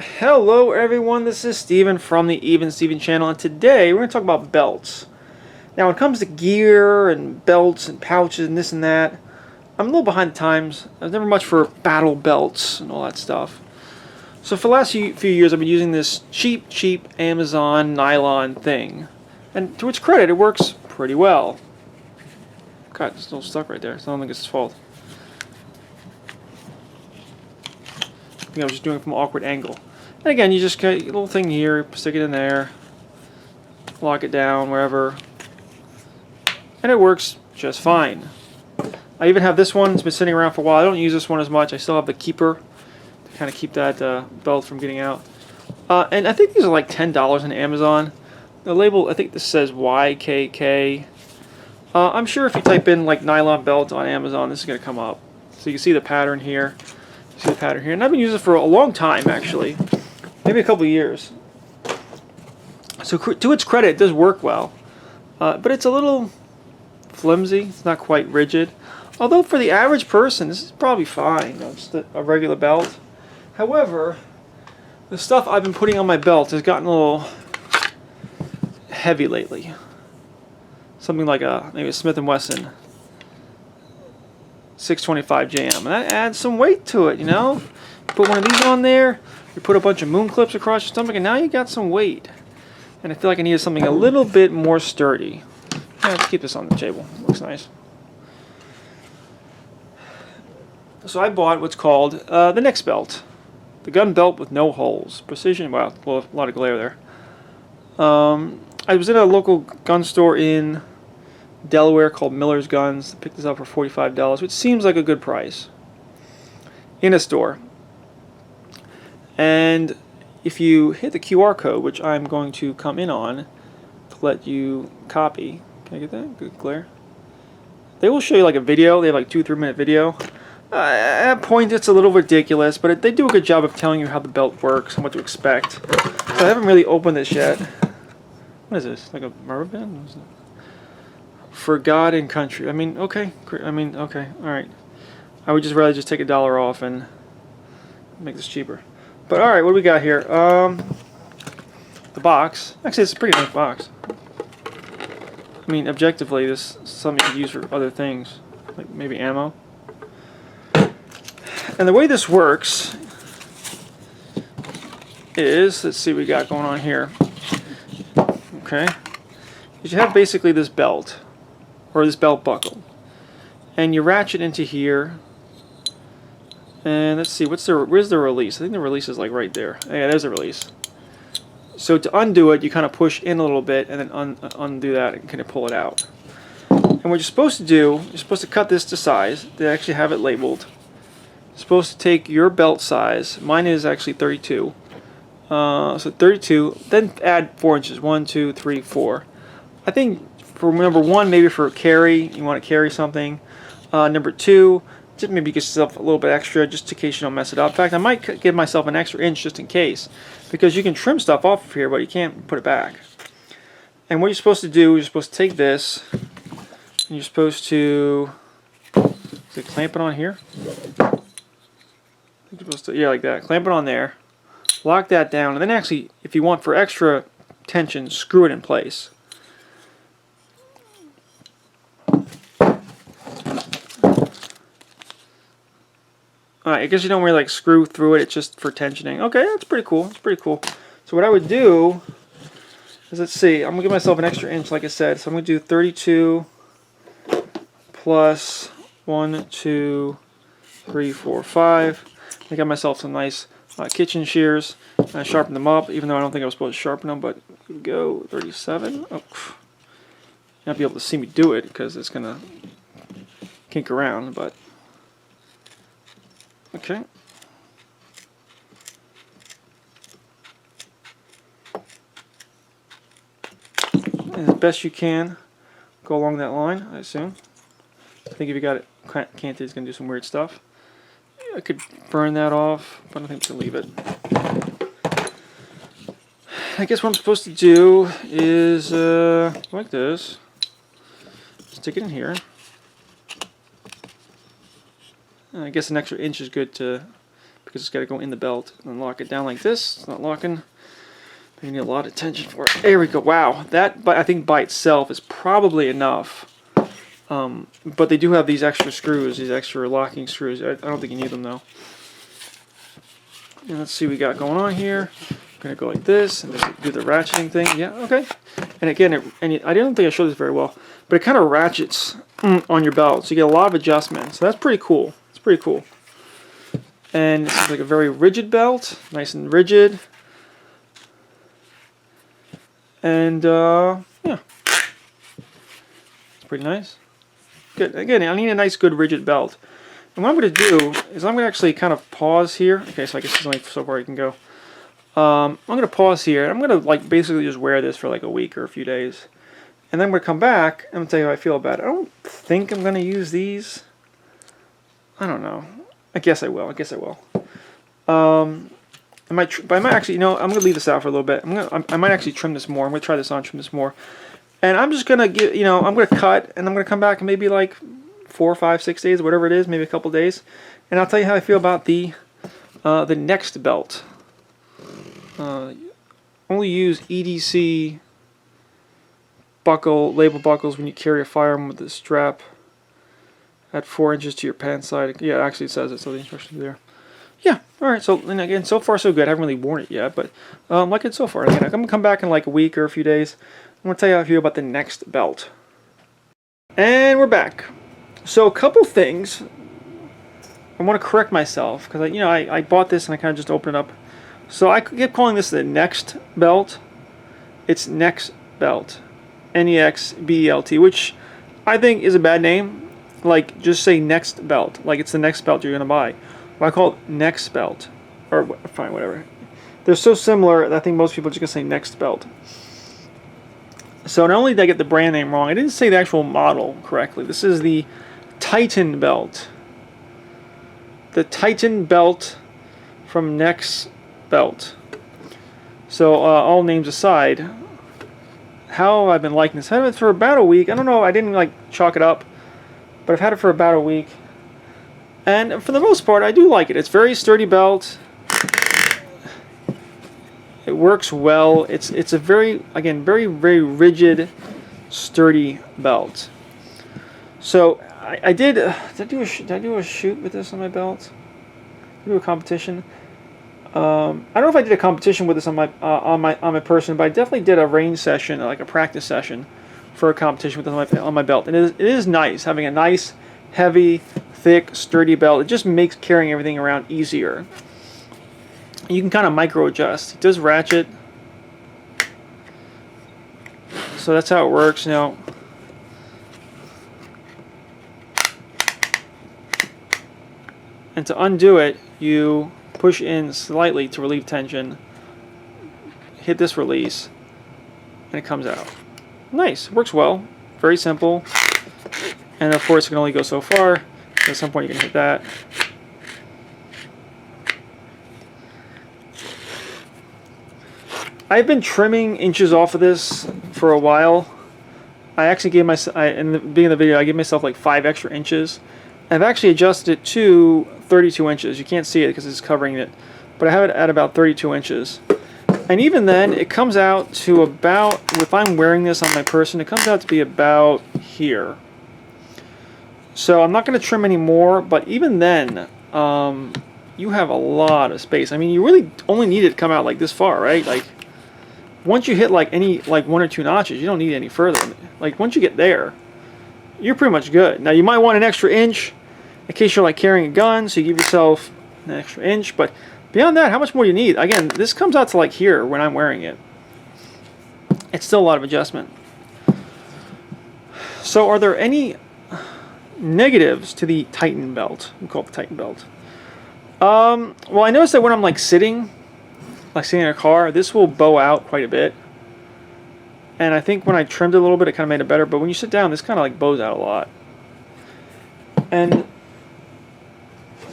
Hello everyone, this is Steven from the Even Steven channel, and today we're going to talk about belts. Now when it comes to gear and belts and pouches and this and that, I'm a little behind the times. I was never much for battle belts and all that stuff. So for the last few years I've been using this cheap Amazon nylon thing. And to its credit, it works pretty well. God, it's still stuck right there, so I don't think it's his fault. I think I was just doing it from an awkward angle. And again, you just get a little thing here, stick it in there, lock it down wherever, and it works just fine. I even have this one. It's been sitting around for a while. I don't use this one as much. I still have the keeper to kind of keep that belt from getting out. And I think these are like $10 on Amazon. The label, I think this says YKK. I'm sure if you type in like nylon belt on Amazon, this is going to come up. So you can see the pattern here. See the pattern here, and I've been using it for a long time actually, maybe a couple of years. So to its credit, it does work well, but it's a little flimsy. It's not quite rigid. Although for the average person, this is probably fine. Just a regular belt. However, the stuff I've been putting on my belt has gotten a little heavy lately. Something like maybe a Smith & Wesson 625 jam, and that adds some weight to it, you know. Put one of these on there, you put a bunch of moon clips across your stomach, and now you got some weight. And I feel like I needed something a little bit more sturdy. Yeah, let's keep this on the table. Looks nice. So I bought what's called the Nexbelt, the gun belt with no holes, precision. Wow, well, a lot of glare there. I was in a local gun store in Delaware called Miller's Guns. Picked this up for $45, which seems like a good price in a store. And if you hit the QR code, which I'm going to come in on to let you copy, can I get that? Good glare. They will show you like a video. They have like 2-3 minute video. At that point, it's a little ridiculous, but they do a good job of telling you how the belt works and what to expect. So I haven't really opened this yet. What is this? Like a rubber band? What is it? For God and country. I mean, okay. Okay. All right. I would just rather just take $1 off and make this cheaper. But all right, what do we got here? The box. Actually, it's a pretty nice box. I mean, objectively, this is something you could use for other things, like maybe ammo. And the way this works is, let's see what we got going on here. Okay. You have basically this belt, or this belt buckle, and you ratchet into here, and let's see, where's the release? I think the release is like right there. Yeah, there's a release. So to undo it, you kind of push in a little bit and then undo that and kind of pull it out. And what you're supposed to do, you're supposed to cut this to size. They actually have it labeled. You're supposed to take your belt size. Mine is actually 32. So 32, then add 4 inches. 1, 2, 3, 4. I think for number 1, maybe for carry, you want to carry something. Number 2, just maybe get yourself a little bit extra just in case you don't mess it up. In fact, I might give myself an extra inch just in case, because you can trim stuff off of here, but you can't put it back. And what you're supposed to do, you're supposed to take this, and you're supposed to clamp it on here. You're supposed to, yeah, like that. Clamp it on there, lock that down, and then actually, if you want for extra tension, screw it in place. Alright, I guess you don't really like screw through it, it's just for tensioning. Okay, that's pretty cool. That's pretty cool. So what I would do is, let's see, I'm going to give myself an extra inch like I said. So I'm going to do 32 plus 1, 2, 3, 4, 5. I got myself some nice kitchen shears. I sharpen them up, even though I don't think I was supposed to sharpen them, but here we go, 37. Oh, you'll not be able to see me do it because it's going to kink around, but okay. And as best you can, go along that line, I assume. I think if you got it canted, it's going to do some weird stuff. I could burn that off, but I think to leave it. I guess what I'm supposed to do is, like this, stick it in here. And I guess an extra inch is good to because it's got to go in the belt, and lock it down like this. It's not locking. You need a lot of tension for it. There we go. Wow, that I think by itself is probably enough. But they do have these extra screws, these extra locking screws. I don't think you need them though. And let's see what we got going on here. I'm gonna go like this and just do the ratcheting thing. Yeah, okay. And again, I didn't think I showed this very well, but it kind of ratchets on your belt, so you get a lot of adjustment. So that's pretty cool. It's pretty cool. And it's like a very rigid belt, nice and rigid. And yeah, it's pretty nice. Good. Again, I need a nice, good, rigid belt. And what I'm going to do is I'm going to actually kind of pause here. Okay, so I guess there's only so far you can go. I'm going to pause here. I'm going to like basically just wear this for like a week or a few days, and then I'm going to come back and tell you how I feel about it. I don't think I'm going to use these. I don't know. I guess I will. I guess I will. But I might actually, you know, I'm going to leave this out for a little bit. I might actually trim this more. I'm going to try this on, trim this more. And I'm just going to get, you know, I'm going to cut, and I'm going to come back in maybe like 4, 5, 6 days, whatever it is, maybe a couple days. And I'll tell you how I feel about the Nexbelt. Only use EDC label buckles when you carry a firearm with the strap at 4 inches to your pant side. Yeah, actually it says it, so the instructions are there. Yeah, alright, so, and again, so far so good. I haven't really worn it yet, but like it so far. Again, I'm going to come back in like a week or a few days. I'm going to tell you how I feel about the Nexbelt. And we're back. So a couple things. I want to correct myself, because I bought this and I kind of just opened it up. So I kept calling this the Nexbelt. It's Nexbelt. Nexbelt, which I think is a bad name. Like, just say Nexbelt. Like, it's the next belt you're going to buy. But I call it Nexbelt. Or, fine, whatever. They're so similar that I think most people are just going to say Nexbelt. So not only did I get the brand name wrong, I didn't say the actual model correctly. This is the Titan belt. The Titan belt from Nexbelt. So all names aside, how I've been liking this. I've had it for about a week. I don't know, I didn't like chalk it up, but I've had it for about a week. And for the most part, I do like it. It's a very sturdy belt. It works well. It's a very, again, very rigid, sturdy belt. So I did I do a shoot with this on my belt? Did I do a competition? I don't know if I did a competition with this on my person, but I definitely did a range session, like a practice session, for a competition with this on my belt. And it is nice having a nice, heavy, thick, sturdy belt. It just makes carrying everything around easier. You can kind of micro adjust. It does ratchet, so that's how it works. Now, and to undo it, you push in slightly to relieve tension, hit this release, and it comes out. Nice, works well, very simple. And of course it can only go so far. At some point you can hit that. I've been trimming inches off of this for a while. I actually gave myself, in the beginning of the video, I gave myself like 5 extra inches. I've actually adjusted it to 32 inches. You can't see it because it's covering it, but I have it at about 32 inches. And even then, it comes out to about, if I'm wearing this on my person, it comes out to be about here. So I'm not going to trim any more, but even then, you have a lot of space. I mean, you really only need it to come out like this far, right? Like, once you hit like 1 or 2 notches, you don't need any further. Like, once you get there, you're pretty much good. Now, you might want an extra inch in case you're like carrying a gun, so you give yourself an extra inch. But beyond that, how much more do you need? Again, this comes out to like here when I'm wearing it. It's still a lot of adjustment. So are there any negatives to the Titan belt? We call it the Titan belt. Well, I noticed that when I'm like sitting in a car, this will bow out quite a bit. And I think when I trimmed it a little bit, it kind of made it better. But when you sit down, this kind of like bows out a lot. And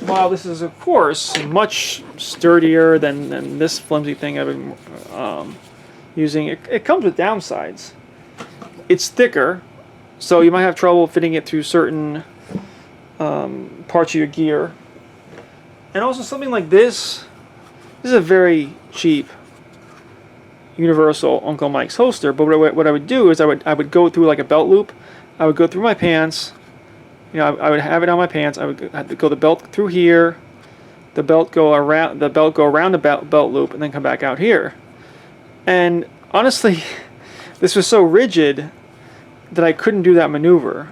while this is, of course, much sturdier than this flimsy thing I've been using, it comes with downsides. It's thicker, so you might have trouble fitting it through certain parts of your gear. And also something like this. This is a very cheap universal Uncle Mike's holster, but what I would do is I would go through like a belt loop. I would go through my pants. You know, I would have it on my pants. I would have to go the belt through here, the belt go around the belt loop, and then come back out here. And honestly, this was so rigid that I couldn't do that maneuver.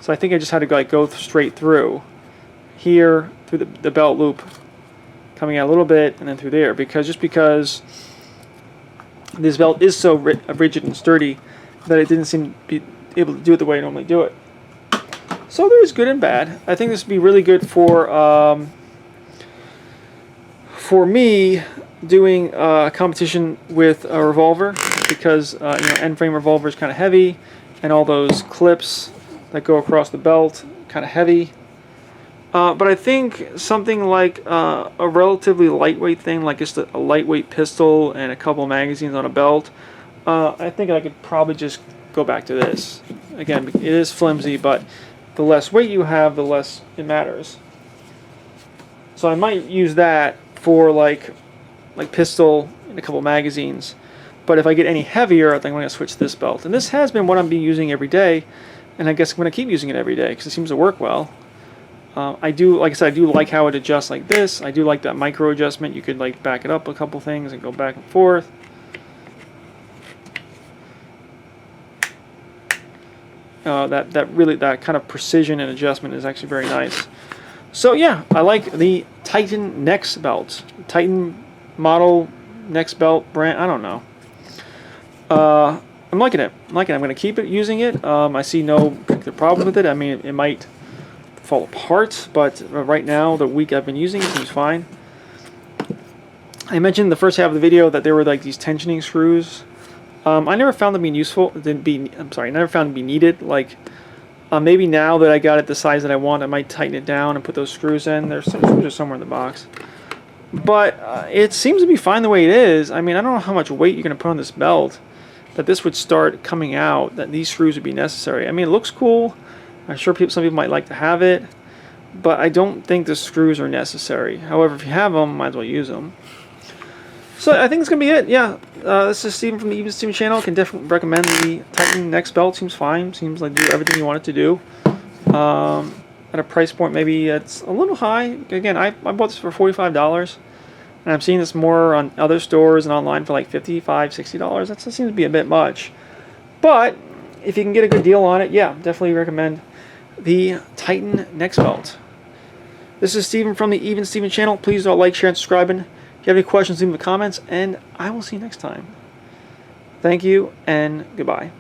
So I think I just had to go straight through here, through the belt loop, coming out a little bit, and then through there, because this belt is so rigid and sturdy that it didn't seem to be able to do it the way I normally do it. So there's good and bad. I think this would be really good for me doing a competition with a revolver, because you know, end frame revolver is kind of heavy, and all those clips that go across the belt kind of heavy. But I think something like a relatively lightweight thing, like just a lightweight pistol and a couple magazines on a belt, I think I could probably just go back to this. Again, it is flimsy, but the less weight you have, the less it matters. So I might use that for like pistol and a couple magazines. But if I get any heavier, I think I'm going to switch to this belt. And this has been what I'm using every day, and I guess I'm going to keep using it every day because it seems to work well. I do, like I said, I do like how it adjusts like this. I do like that micro adjustment. You could like back it up a couple things and go back and forth. That kind of precision and adjustment is actually very nice. So yeah, I like the Titan Nexbelt, Titan model Nexbelt brand. I don't know. I'm liking it. I'm going to keep it, using it. I see no particular problem with it. I mean, it might fall apart, but right now, the week I've been using it seems fine. I mentioned in the first half of the video that there were like these tensioning screws. I never found them being useful. Never found them to be needed. Like maybe now that I got it the size that I want, I might tighten it down and put those screws in. There's some screws somewhere in the box. But it seems to be fine the way it is. I mean, I don't know how much weight you're going to put on this belt that this would start coming out, that these screws would be necessary. I mean, it looks cool. I'm sure some people might like to have it, but I don't think the screws are necessary. However, if you have them, might as well use them. So I think it's going to be it. Yeah, this is Steven from the Even Steven channel. Can definitely recommend the Titan Nexbelt. Seems fine. Seems like do everything you want it to do. At a price point, maybe it's a little high. Again, I bought this for $45, and I'm seeing this more on other stores and online for like $55, $60. That seems to be a bit much. But if you can get a good deal on it, yeah, definitely recommend the Titan Nexbelt. This is Steven from the Even Steven channel. Please don't like, share, and subscribe. If you have any questions, leave them in the comments, and I will see you next time. Thank you, and goodbye.